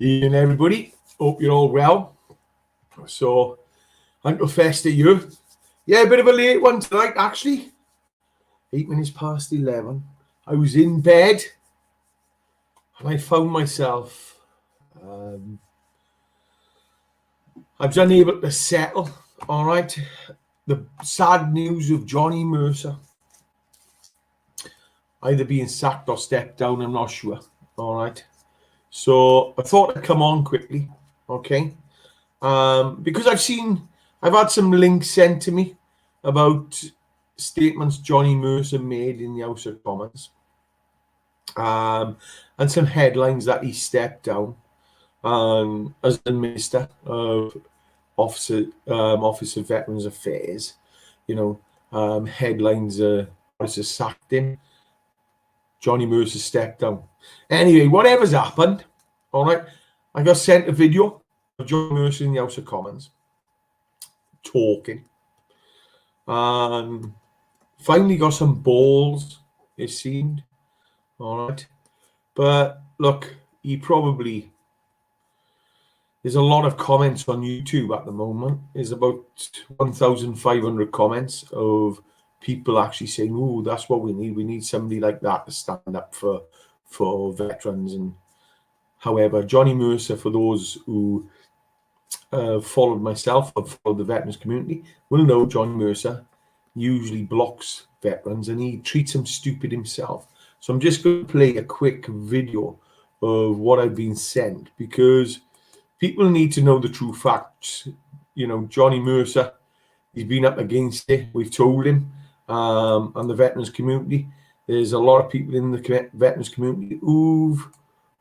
Evening, everybody. Hope you're all well. So, until Festa you. Yeah, a bit of a late one tonight, actually. 8 minutes past 11. I was in bed and I found myself, I was unable to settle, all right, the sad news of Johnny Mercer either being sacked or stepped down, I'm not sure, all right. So I thought I'd come on quickly, okay, because I've had some links sent to me about statements Johnny Mercer made in the House of Commons, and some headlines that he stepped down as the Minister of Office of Veterans Affairs. Headlines Boris has sacked him, Johnny Mercer stepped down. Anyway, whatever's happened, all right, I got sent a video of Johnny Mercer in the House of Commons talking, and finally got some balls, it seemed, all right. But look, there's a lot of comments on YouTube at the moment. There's about 1,500 comments of people actually saying, "Oh, that's what we need. We need somebody like that to stand up for veterans." And however, Johnny Mercer, for those who followed myself or followed the veterans community, will know Johnny Mercer usually blocks veterans and he treats them stupid himself. So I'm just going to play a quick video of what I've been sent, because people need to know the true facts. Johnny Mercer, he's been up against it. We've told him, and the veterans community. There's a lot of people in the veterans community who've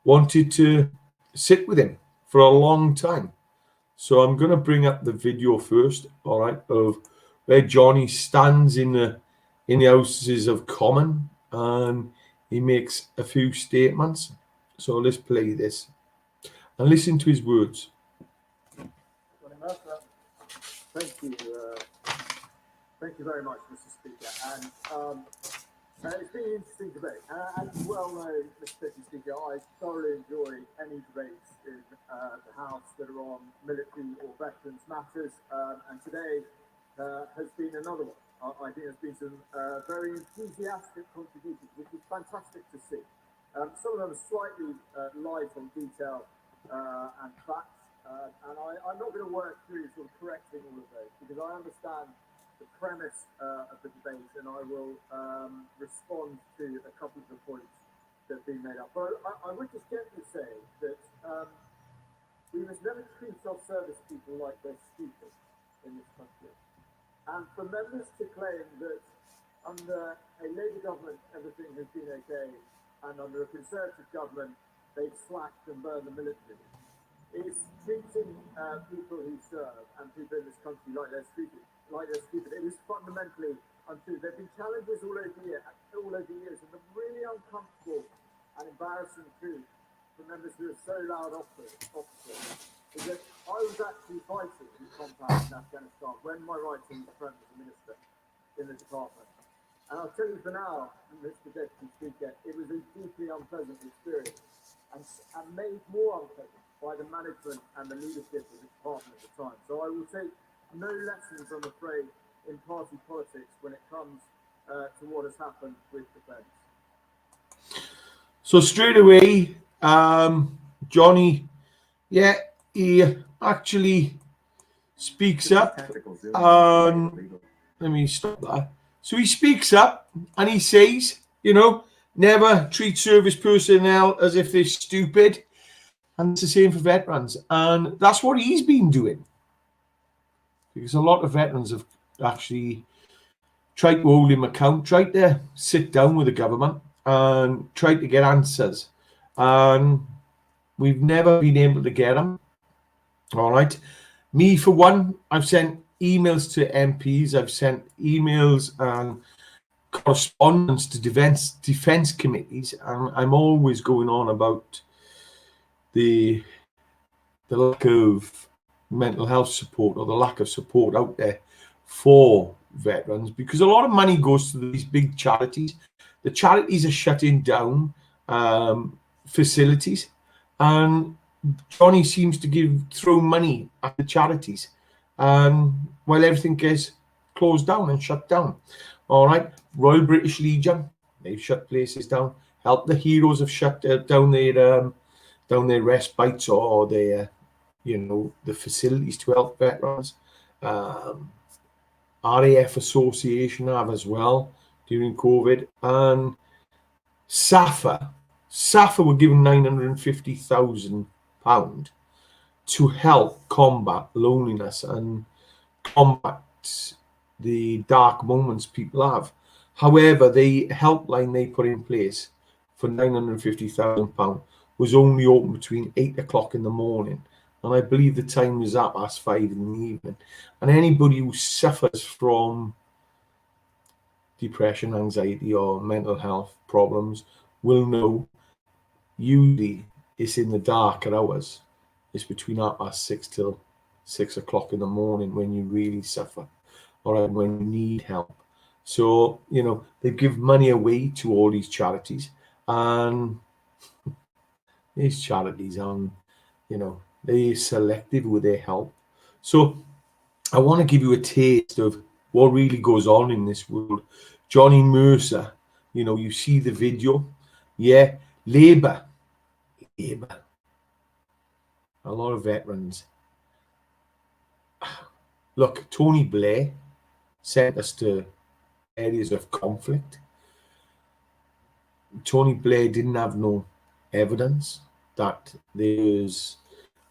wanted to sit with him for a long time. So I'm going to bring up the video first, all right, of where Johnny stands in the Houses of Commons, and he makes a few statements. So let's play this and listen to his words. Thank you very much, Mr. Speaker. And it's been an interesting debate. As you well know, Mr. Speaker, I thoroughly enjoy any debates in the House that are on military or veterans matters. And today has been another one. I think there's been some very enthusiastic contributions, which is fantastic to see. Some of them are slightly light on detail and facts. And I'm not going to work through sort of correcting all of those, because I understand the premise of the debate, and I will respond to a couple of the points that have been made up. But I would just gently say that we must never treat our service people like they're stupid in this country. And for members to claim that under a Labour government everything has been okay, and under a Conservative government they've slacked and burned the military, is treating people who serve and people in this country like they're stupid. It is fundamentally untrue. There have been challenges all over the years, and the really uncomfortable and embarrassing truth for members who are so loud officers is that I was actually fighting in combat in Afghanistan when my right hand friend was a minister in the department. And I'll tell you for now, Mr. Deputy Speaker, it was a deeply unpleasant experience, and made more unpleasant by the management and the leadership of the department at the time. So I will take no lessons, I'm afraid, in party politics when it comes to what has happened with defence. So straight away, Johnny, he actually speaks up. Let me stop that. So he speaks up and he says, never treat service personnel as if they're stupid. And it's the same for veterans. And that's what he's been doing. Because a lot of veterans have actually tried to hold him account, tried to sit down with the government and tried to get answers. And we've never been able to get them. All right. Me, for one, I've sent emails to MPs. I've sent emails and correspondence to defence committees. And I'm always going on about the lack of mental health support, or the lack of support out there for veterans, because a lot of money goes to these big charities. The charities are shutting down facilities, and Johnny seems to throw money at the charities, while everything gets closed down and shut down. All right, Royal British Legion, they've shut places down. Help the Heroes have shut down their respites or their, the facilities to help veterans. RAF Association have as well during COVID, and SAFA were given £950,000 to help combat loneliness and combat the dark moments people have. However, the helpline they put in place for £950,000 was only open between 8 o'clock in the morning, and I believe the time was at past 5 in the evening. And anybody who suffers from depression, anxiety, or mental health problems will know usually it's in the darker hours. It's between 6 till 6 o'clock in the morning when you really suffer, or when you need help. So, they give money away to all these charities, and these charities aren't, they're selective with their help. So I want to give you a taste of what really goes on in this world. Johnny Mercer, you see the video. Yeah, Labour. A lot of veterans. Look, Tony Blair sent us to areas of conflict. Tony Blair didn't have no evidence that there's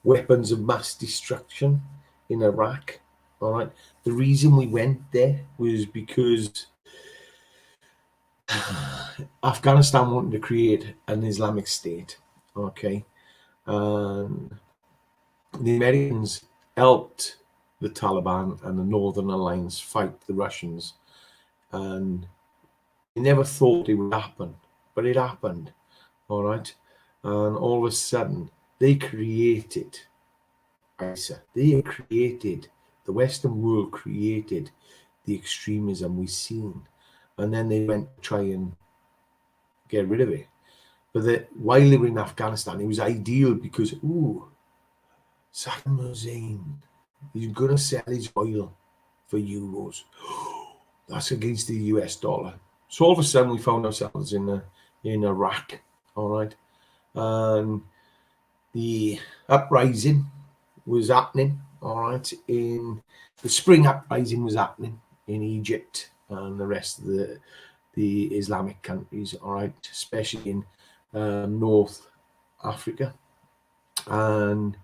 weapons of mass destruction in Iraq. All right. The reason we went there was because Afghanistan wanted to create an Islamic State. Okay. And the Americans helped the Taliban and the Northern Alliance fight the Russians. And they never thought it would happen, but it happened. All right. And all of a sudden, they created ISA. The Western world created the extremism we've seen. And then they went to try and get rid of it. But while they were in Afghanistan, it was ideal because, Saddam Hussein, he's going to sell his oil for euros. That's against the US dollar. So all of a sudden, we found ourselves in Iraq, all right? And the uprising was happening, all right? The spring uprising was happening in Egypt and the rest of the Islamic countries, all right? Especially in North Africa. And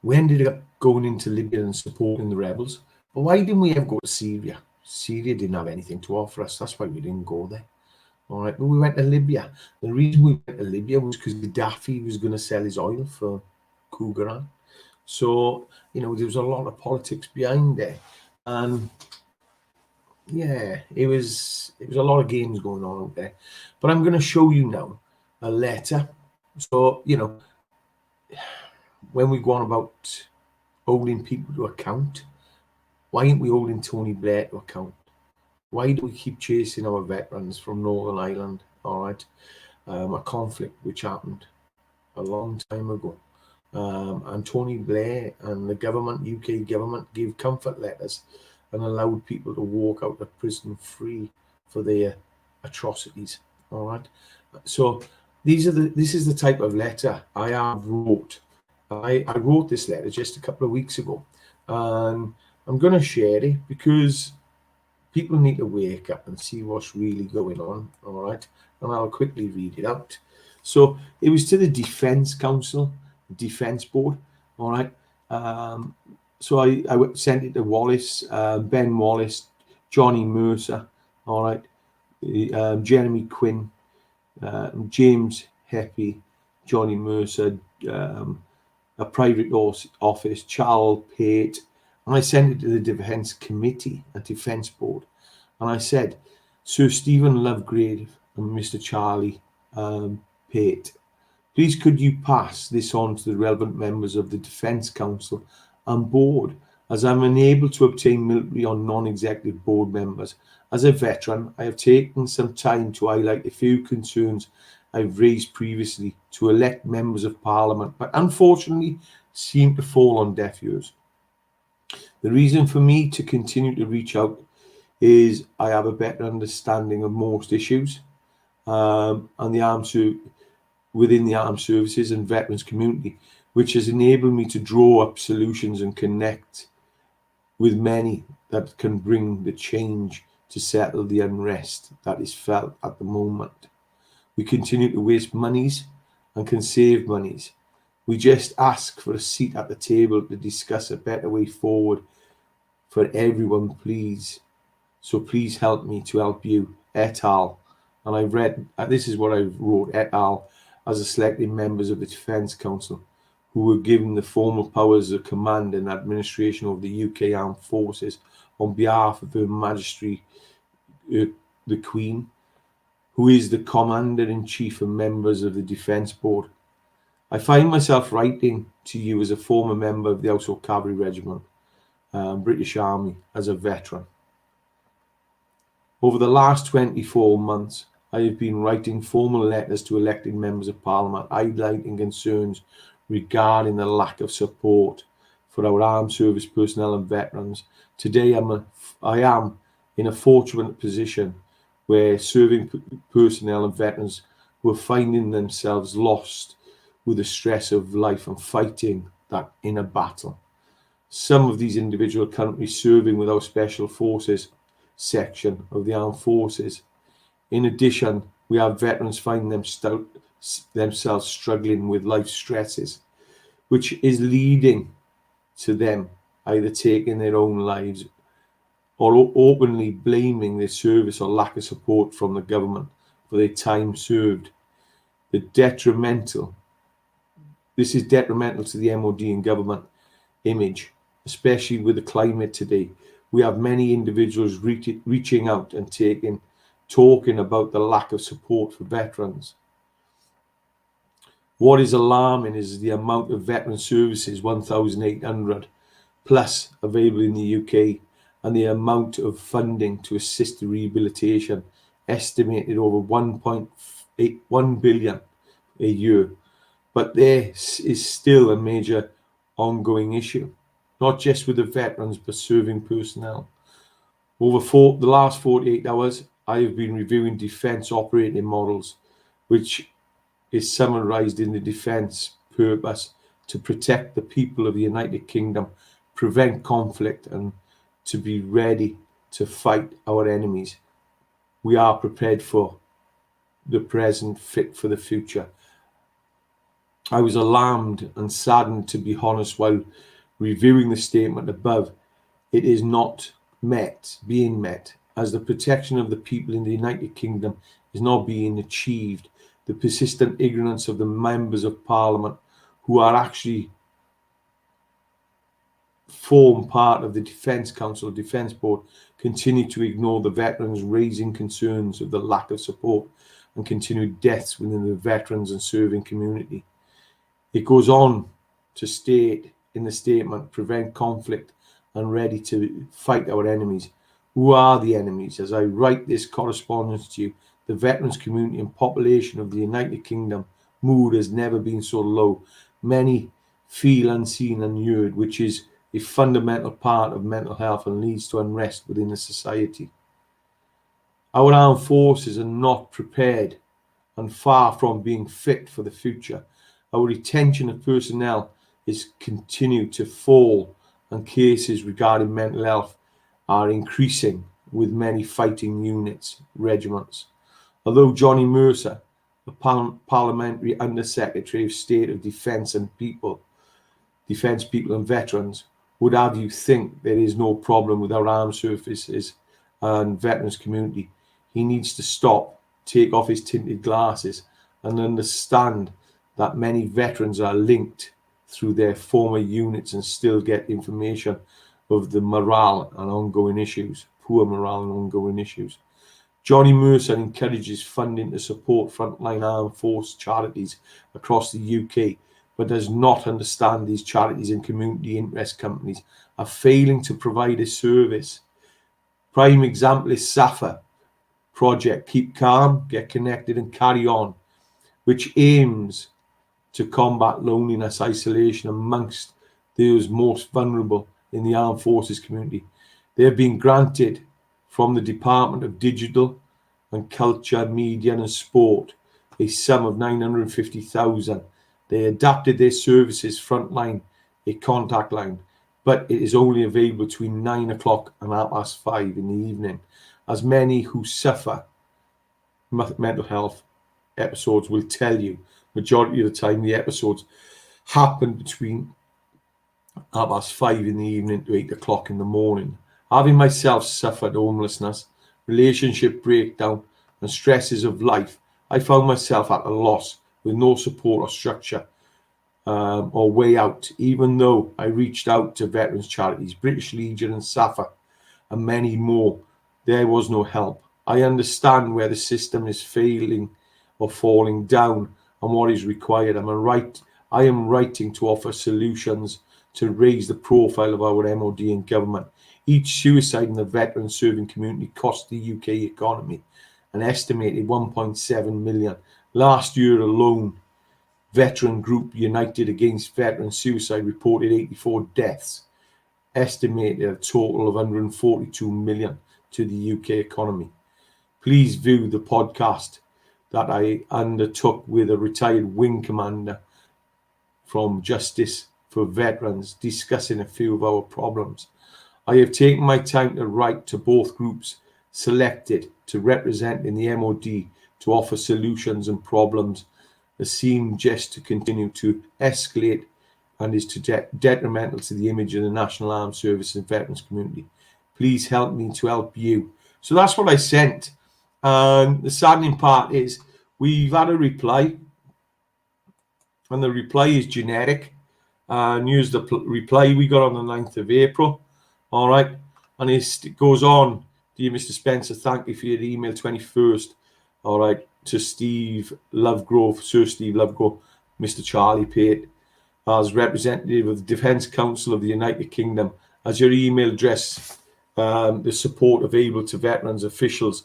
we ended up going into Libya and supporting the rebels. But why didn't we ever go to Syria? Syria didn't have anything to offer us. That's why we didn't go there. All right, but we went to Libya. The reason we went to Libya was because Gaddafi was going to sell his oil for Kugaran. So, there was a lot of politics behind there. And yeah, it was a lot of games going on out there. But I'm going to show you now a letter. So, when we go on about holding people to account, why aren't we holding Tony Blair to account? Why do we keep chasing our veterans from Northern Ireland? All right, a conflict which happened a long time ago. And Tony Blair and the government, UK government, gave comfort letters and allowed people to walk out of prison free for their atrocities. All right. So this is the type of letter I have wrote. I wrote this letter just a couple of weeks ago, and I'm going to share it because people need to wake up and see what's really going on, all right? And I'll quickly read it out. So it was to the Defence Council, Defence Board, all right? So I sent it to Wallace, Ben Wallace, Johnny Mercer, all right? Jeremy Quinn, James Heppy, Johnny Mercer, a private office, Charles Pate, and I sent it to the Defence Committee, a Defence Board. And I said, Sir Stephen Lovegrave and Mr. Charlie Pate, please could you pass this on to the relevant members of the Defence Council and Board, as I'm unable to obtain military or non-executive board members. As a veteran, I have taken some time to highlight a few concerns I've raised previously to elect members of Parliament, but unfortunately seem to fall on deaf ears. The reason for me to continue to reach out is I have a better understanding of most issues and within the armed services and veterans community, which has enabled me to draw up solutions and connect with many that can bring the change to settle the unrest that is felt at the moment. We continue to waste monies and can save monies. We just ask for a seat at the table to discuss a better way forward for everyone, please. So please help me to help you, et al. And I've read, this is what I wrote, et al. As a selected members of the Defence Council, who were given the formal powers of command and administration of the UK Armed Forces on behalf of Her Majesty the Queen, who is the Commander-in-Chief and members of the Defence Board. I find myself writing to you as a former member of the Household Cavalry Regiment, British Army, as a veteran. Over the last 24 months, I have been writing formal letters to elected members of Parliament, highlighting concerns regarding the lack of support for our armed service personnel and veterans. Today, I am in a fortunate position where serving personnel and veterans were finding themselves lost with the stress of life and fighting that inner battle. Some of these individuals currently serving with our Special Forces section of the Armed Forces. In addition, we have veterans finding themselves struggling with life stresses, which is leading to them either taking their own lives or openly blaming their service or lack of support from the government for their time served. This is detrimental to the MOD and government image, especially with the climate today. We have many individuals reaching out and talking about the lack of support for veterans. What is alarming is the amount of veteran services, 1,800 plus available in the UK, and the amount of funding to assist the rehabilitation, estimated over 1.81 billion a year. But this is still a major ongoing issue, not just with the veterans, but serving personnel. Over the last 48 hours, I have been reviewing defence operating models, which is summarised in the defence purpose to protect the people of the United Kingdom, prevent conflict, and to be ready to fight our enemies. We are prepared for the present, fit for the future. I was alarmed and saddened, to be honest, while reviewing the statement above. It is not being met, as the protection of the people in the United Kingdom is not being achieved. The persistent ignorance of the members of Parliament who are actually form part of the Defence Council, Defence Board, continue to ignore the veterans, raising concerns of the lack of support and continued deaths within the veterans and serving community. It goes on to state in the statement, prevent conflict and ready to fight our enemies. Who are the enemies? As I write this correspondence to you, the veterans community and population of the United Kingdom mood has never been so low. Many feel unseen and unheard, which is a fundamental part of mental health and leads to unrest within the society. Our armed forces are not prepared and far from being fit for the future. Our retention of personnel is continued to fall, and cases regarding mental health are increasing with many fighting units, regiments. Although Johnny Mercer, the Parliamentary Under-Secretary of State of Defence People and Veterans, would have you think there is no problem with our armed services and veterans community, he needs to stop, take off his tinted glasses, and understand that many veterans are linked through their former units and still get information of the morale and ongoing issues, poor morale and ongoing issues. Johnny Mercer encourages funding to support frontline armed force charities across the UK, but does not understand these charities and community interest companies are failing to provide a service. Prime example is SAFA project, keep calm, get connected and carry on. which aims to combat loneliness, isolation amongst those most vulnerable in the armed forces community. They have been granted from the Department of Digital and Culture, Media and Sport a sum of 950,000. They adapted their services frontline, a contact line, but it is only available between 9 o'clock and 5:30 in the evening. As many who suffer mental health episodes will tell you, majority of the time the episodes happen between 5:30 in the evening to 8 o'clock in the morning. Having myself suffered homelessness, relationship breakdown and stresses of life, I found myself at a loss with no support or structure or way out. Even though I reached out to veterans charities, British Legion and SAFA and many more, there was no help. I understand where the system is failing or falling down and what is required. I am writing to offer solutions to raise the profile of our MOD and government. Each suicide in the veteran serving community cost the UK economy an estimated 1.7 million. Last year alone, veteran group United Against Veteran Suicide reported 84 deaths, estimated a total of 142 million to the UK economy. Please view the podcast that I undertook with a retired wing commander from Justice for Veterans, discussing a few of our problems. I have taken my time to write to both groups selected to represent in the MOD to offer solutions and problems that seem just to continue to escalate and is detrimental to the image of the National Armed Services and Veterans community. Please help me to help you. So that's what I sent. And the saddening part is we've had a reply, and the reply is generic. And here's the reply we got on the 9th of April. All right. And it goes on. Dear Mr. Spencer, thank you for your email 21st. All right. To Steve Lovegrove, Sir Steve Lovegrove, Mr. Charlie Pate, as representative of the Defence Council of the United Kingdom, as your email address, the support available to veterans officials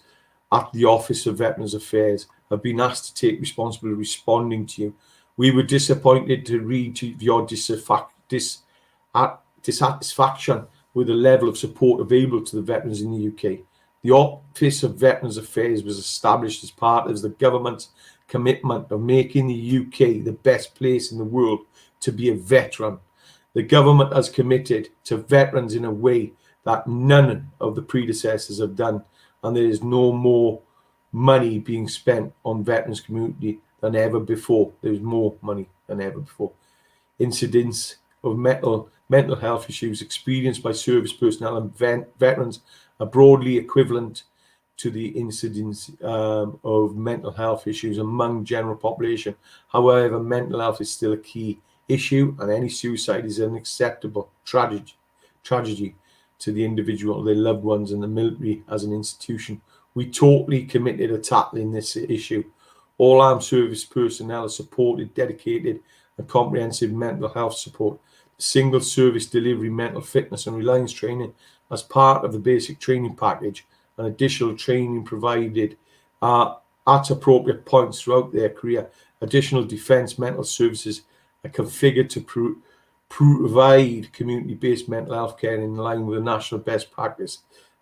at the Office of Veterans Affairs have been asked to take responsibility responding to you. We were disappointed to read your dissatisfaction with the level of support available to the veterans in the UK. The Office of Veterans Affairs was established as part of the government's commitment of making the UK the best place in the world to be a veteran. The government has committed to veterans in a way that none of the predecessors have done, and there is no more money being spent on veterans community than ever before. There is more money than ever before. Incidents of mental health issues experienced by service personnel and veterans are broadly equivalent to the incidence of mental health issues among general population. However, mental health is still a key issue, and any suicide is an unacceptable tragedy to the individual, their loved ones, and the military as an institution. We totally committed to tackling this issue. All armed service personnel are supported, dedicated, and comprehensive mental health support. Single service delivery, mental fitness and reliance training as part of the basic training package, and additional training provided at appropriate points throughout their career. Additional defence mental services are configured to provide community-based mental health care in line with the national best practice.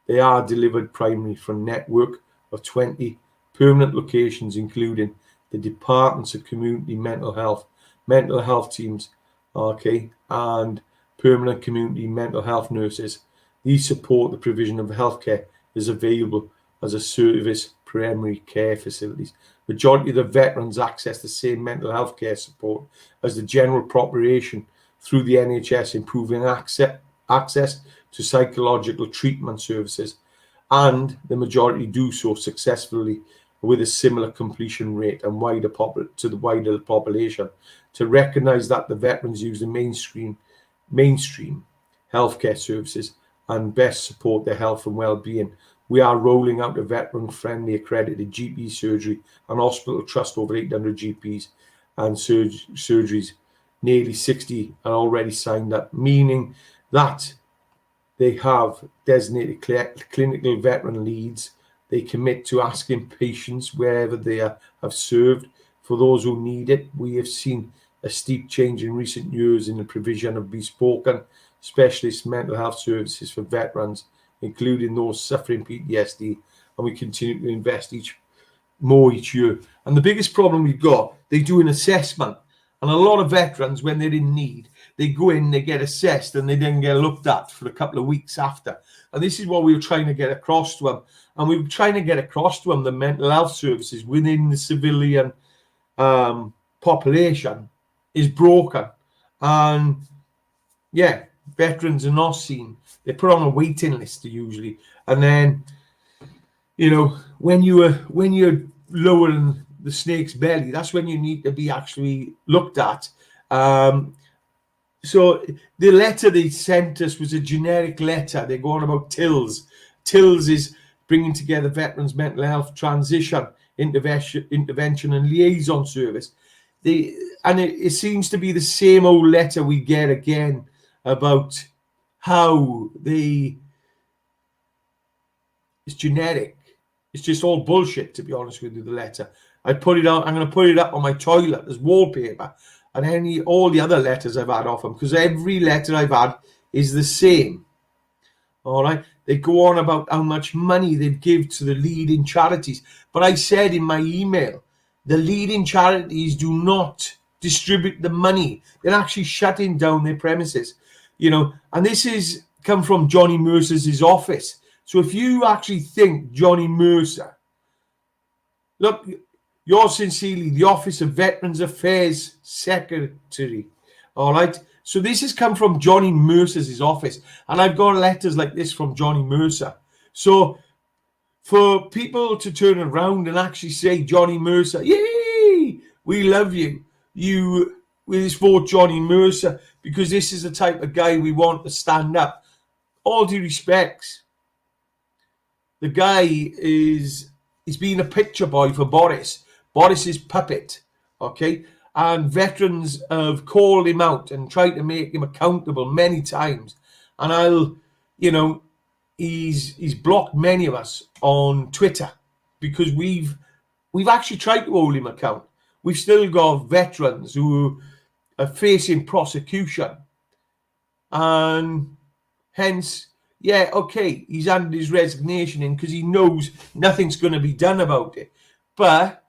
They are delivered primarily from a network of 20 permanent locations, including the Departments of Community Mental health teams, and permanent community mental health nurses. These support the provision of healthcare is available as a service primary care facilities. Majority of the veterans access the same mental health care support as the general population through the NHS, improving access to psychological treatment services, and the majority do so successfully with a similar completion rate and to the wider population. To recognise that the veterans use the mainstream healthcare services and best support their health and well-being, we are rolling out a veteran-friendly accredited GP surgery and hospital trust. Over 800 GPs and surgeries, nearly 60 are already signed up, meaning that they have designated clinical veteran leads. They commit to asking patients wherever they have served for those who need it. We have seen a steep change in recent years in the provision of bespoke and specialist mental health services for veterans, including those suffering PTSD, and we continue to invest more each year. And the biggest problem we've got, they do an assessment, and a lot of veterans, when they're in need, they go in, they get assessed, and they then get looked at for a couple of weeks after. And this is what we were trying to get across to them. And we were trying to get across to them the mental health services within the civilian population is broken. And yeah, veterans are not seen. They're put on a waiting list usually. And then, you know, when you're lower than the snake's belly, that's when you need to be actually looked at. So the letter they sent us was a generic letter. They go on about TILS. TILS is bringing together veterans' mental health transition, intervention and liaison service. It seems to be the same old letter we get again about how it's generic. It's just all bullshit, to be honest with you, the letter. I'm going to put it up on my toilet as wallpaper, and all the other letters I've had off them, because every letter I've had is the same. All right. They go on about how much money they've given to the leading charities. But I said in my email, the leading charities do not distribute the money. They're actually shutting down their premises, you know, and this is come from Johnny Mercer's office. So if you actually think Johnny Mercer, look, you're sincerely the Office of Veterans Affairs Secretary, all right? So this has come from Johnny Mercer's office, and I've got letters like this from Johnny Mercer. So for people to turn around and actually say, Johnny Mercer, yay, we love you. We support Johnny Mercer because this is the type of guy we want to stand up. All due respects, the guy he's been a picture boy for Boris. Boris's puppet, okay? And veterans have called him out and tried to make him accountable many times. And he's blocked many of us on Twitter because we've actually tried to hold him account. We've still got veterans who are facing prosecution. And hence, yeah, okay, he's handed his resignation in because he knows nothing's going to be done about it. But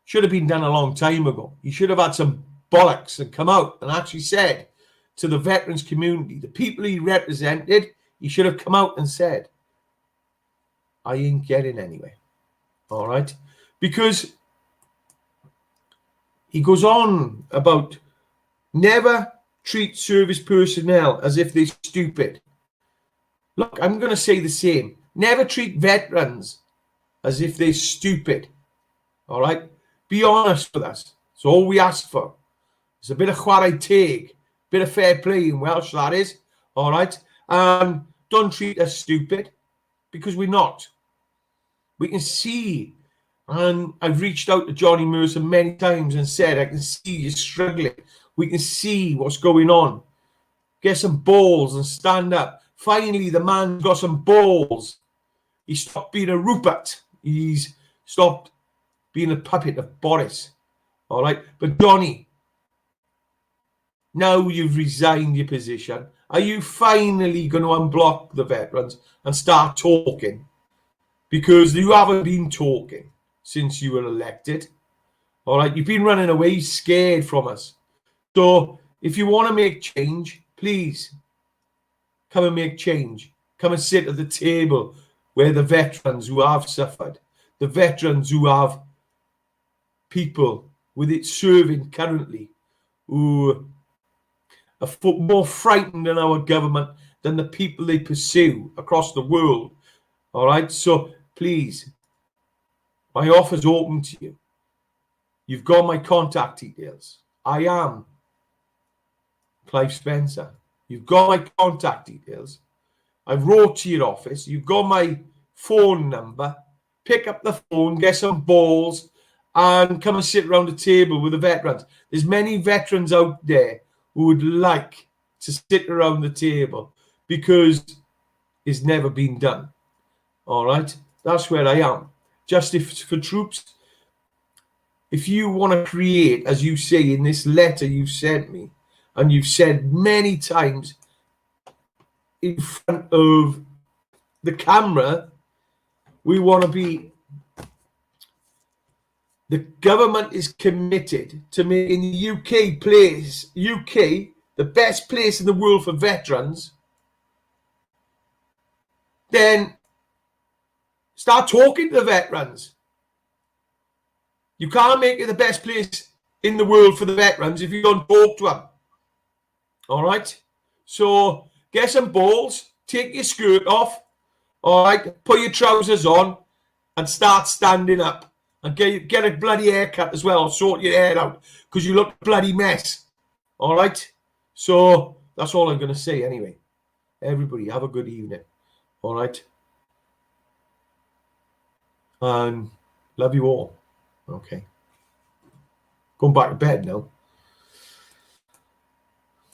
should have been done a long time ago. He should have had some bollocks and come out and actually said to the veterans community, the people he represented, he should have come out and said, I ain't getting anywhere. All right? Because he goes on about never treat service personnel as if they're stupid. Look, I'm going to say the same. Never treat veterans as if they're stupid. All right? Be honest with us. It's all we ask for. It's a bit of chwarae teg, bit of fair play in Welsh, that is. All right? And don't treat us stupid, because we're not. We can see, and I've reached out to Johnny Mercer many times and said, I can see you're struggling. We can see what's going on. Get some balls and stand up. Finally, the man's got some balls. He stopped being a Rupert. He's stopped being a puppet of Boris. All right? But Johnny, now you've resigned your position, are you finally going to unblock the veterans and start talking? Because you haven't been talking since you were elected. All right? You've been running away scared from us. So if you want to make change, please come and make change. Come and sit at the table where the veterans who have suffered, the veterans who have people with it serving currently who are more frightened than our government than the people they pursue across the world. All right? So please, my offer's open to you. You've got my contact details. I am Clive Spencer. You've got my contact details. I wrote to your office. You've got my phone number. Pick up the phone, get some balls, and come and sit around the table with the veterans. There's many veterans out there who would like to sit around the table because it's never been done. All right? That's where I am. Justice for Troops. if you want to create, as you say in this letter you sent me, and you've said many times in front of the camera, we want to be, the government is committed to making the UK the best place in the world for veterans, then start talking to the veterans. You can't make it the best place in the world for the veterans if you don't talk to them. All right? So get some balls, take your skirt off, all right? Put your trousers on and start standing up. And get a bloody haircut as well. Sort your hair out because you look a bloody mess. All right? So that's all I'm going to say anyway. Everybody, have a good evening. All right? And love you all. Okay. Going back to bed now.